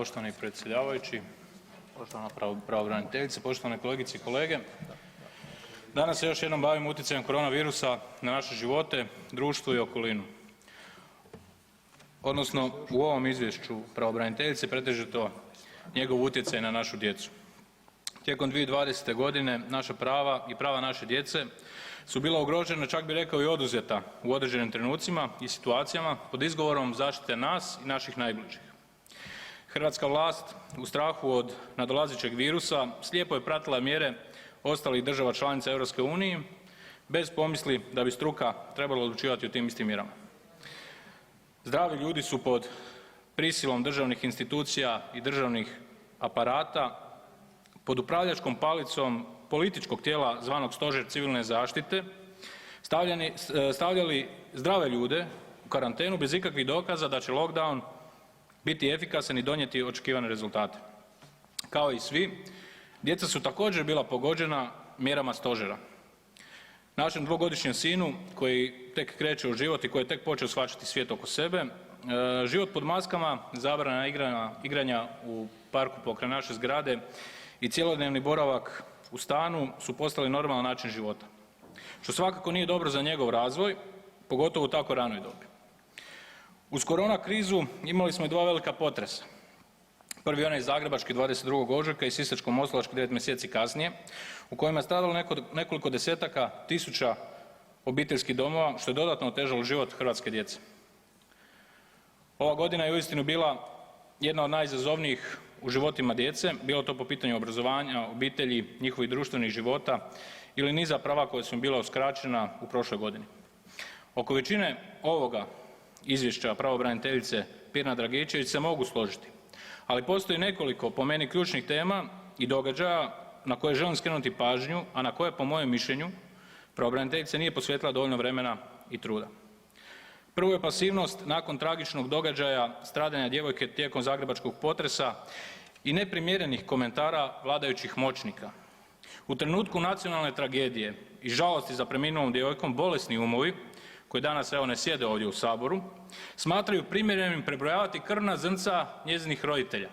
poštovani predsjedavajući, poštovana pravobraniteljice, poštovane kolegice i kolege. Danas se još jednom bavimo utjecajem koronavirusa na naše živote, društvo i okolinu. Odnosno u ovom izvješću pravobraniteljice pretežito njegov utjecaj na našu djecu. Tijekom 2020. godine naša prava i prava naše djece su bila ugrožena, čak bih rekao i oduzeta u određenim trenucima i situacijama pod izgovorom zaštite nas i naših najbližih. Hrvatska vlast u strahu od nadolazećeg virusa slijepo je pratila mjere ostalih država članica EU bez pomisli da bi struka trebala odlučivati o tim istim mjerama. Zdravi ljudi su pod prisilom državnih institucija i državnih aparata pod upravljačkom palicom političkog tijela zvanog Stožer civilne zaštite stavljali zdrave ljude u karantenu bez ikakvih dokaza da će lockdown biti efikasan i donijeti očekivane rezultate. Kao i svi, djeca su također bila pogođena mjerama stožera. Našem dvogodišnjem sinu koji tek kreće u život i koji je tek počeo shvaćati svijet oko sebe, život pod maskama, zabrana igranja u parku pokraj naše zgrade i cjelodnevni boravak u stanu su postali normalan način života, što svakako nije dobro za njegov razvoj, pogotovo u tako ranoj dobi. Uz korona krizu imali smo i dva velika potresa. Prvi onaj zagrebački 22. ožujka i sisačko-moslavački 9 mjeseci kasnije u kojima je stradalo nekoliko desetaka tisuća obiteljskih domova, što je dodatno otežalo život hrvatske djece. Ova godina je uistinu bila jedna od najizazovnijih u životima djece, bilo to po pitanju obrazovanja, obitelji, njihovih društvenih života ili niza prava koja su im bila uskraćena u prošloj godini. Oko većine ovoga izvješća pravobraniteljice Pirnat Dragičević se mogu složiti, ali postoji nekoliko po meni ključnih tema i događaja na koje želim skrenuti pažnju, a na koje po mojem mišljenju pravobraniteljica nije posvetila dovoljno vremena i truda. Prvo je pasivnost nakon tragičnog događaja stradanja djevojke tijekom zagrebačkog potresa i neprimjerenih komentara vladajućih moćnika. U trenutku nacionalne tragedije i žalosti za preminulom djevojkom bolesni umovi, koji danas evo ne sjede ovdje u Saboru, smatraju primjerenim prebrojavati krvna zrnca njezinih roditelja.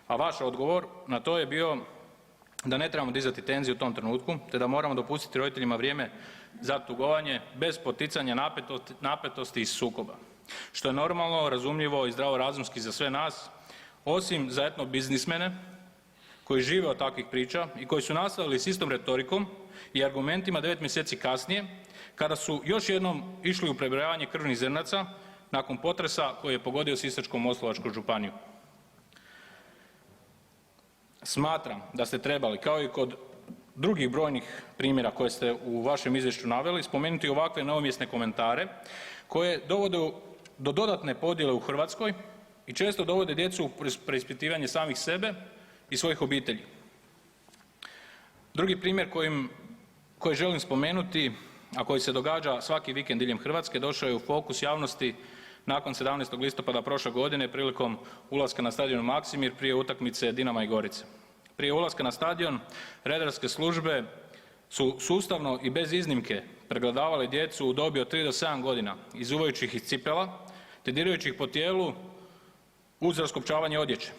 A vaš odgovor na to je bio da ne trebamo dizati tenziju u tom trenutku te da moramo dopustiti roditeljima vrijeme za tugovanje bez poticanja napetosti i sukoba, što je normalno, razumljivo i zdravorazumski za sve nas, osim za etno biznismene koji žive od takvih priča i koji su nastavili s istom retorikom i argumentima 9 mjeseci kasnije kada su još jednom išli u prebrojavanje krvnih zrnaca nakon potresa koji je pogodio Sisačko-moslavačku županiju. Smatram da ste trebali, kao i kod drugih brojnih primjera koje ste u vašem izvješću naveli, spomenuti ovakve neumjesne komentare koje dovode do dodatne podjele u Hrvatskoj i često dovode djecu u preispitivanje samih sebe i svojih obitelji. Drugi primjer koji želim spomenuti, a koji se događa svaki vikend diljem Hrvatske, došao je u fokus javnosti nakon 17. listopada prošle godine prilikom ulaska na stadion Maksimir prije utakmice Dinama i Gorice. Prije ulaska na stadion redarske službe su sustavno i bez iznimke pregledavali djecu u dobi od 3 do 7 godina, izuvajući ih iz cipela te dirajući ih po tijelu uz raskopčavanje odjeće.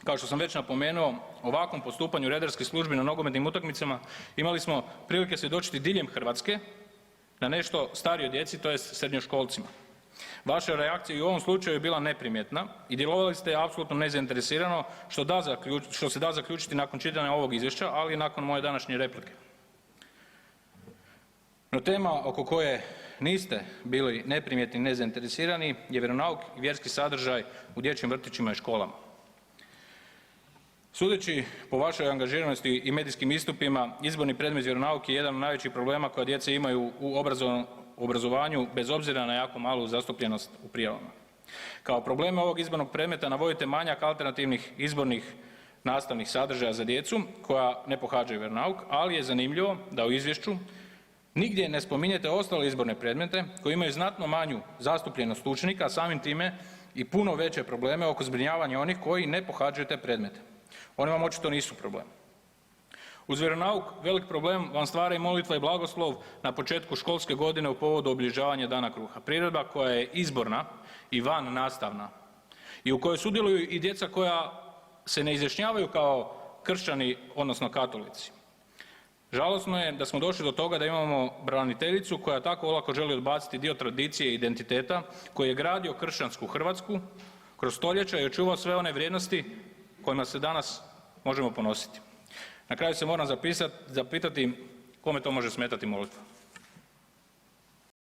Kao što sam već napomenuo, ovakvom postupanju redarskih službi na nogometnim utakmicama imali smo prilike svjedočiti diljem Hrvatske na nešto starijoj djeci, tj. srednjoškolcima. Vaša reakcija i u ovom slučaju je bila neprimjetna i djelovali ste apsolutno nezainteresirano što se da zaključiti nakon čitanja ovog izvješća, ali i nakon moje današnje replike. No tema oko koje niste bili neprimjetni i nezainteresirani je vjeronauk i vjerski sadržaj u dječjim vrtićima i školama. Sudeći po vašoj angažiranosti i medijskim istupima, izborni predmet vjeronauk je jedan od najvećih problema koja djeca imaju u obrazovanju bez obzira na jako malu zastupljenost u prijavama. Kao probleme ovog izbornog predmeta navodite manjak alternativnih izbornih nastavnih sadržaja za djecu koja ne pohađaju vjeronauk, ali je zanimljivo da u izvješću nigdje ne spominjete ostale izborne predmete koji imaju znatno manju zastupljenost učenika, a samim time i puno veće probleme oko zbrinjavanja onih koji ne pohađaju te predmete. Oni vam očito nisu problem. Uz vjeronauk velik problem vam stvara i molitva i blagoslov na početku školske godine u povodu obilježavanja Dana kruha. Priredba koja je izborna i vannastavna i u kojoj sudjeluju i djeca koja se ne izjašnjavaju kao kršćani odnosno katolici. Žalosno je da smo došli do toga da imamo braniteljicu koja tako olako želi odbaciti dio tradicije i identiteta koji je gradio kršćansku Hrvatsku kroz stoljeća i očuvao sve one vrijednosti kojima se danas možemo ponositi. Na kraju se moram zapitati kome to može smetati molitva?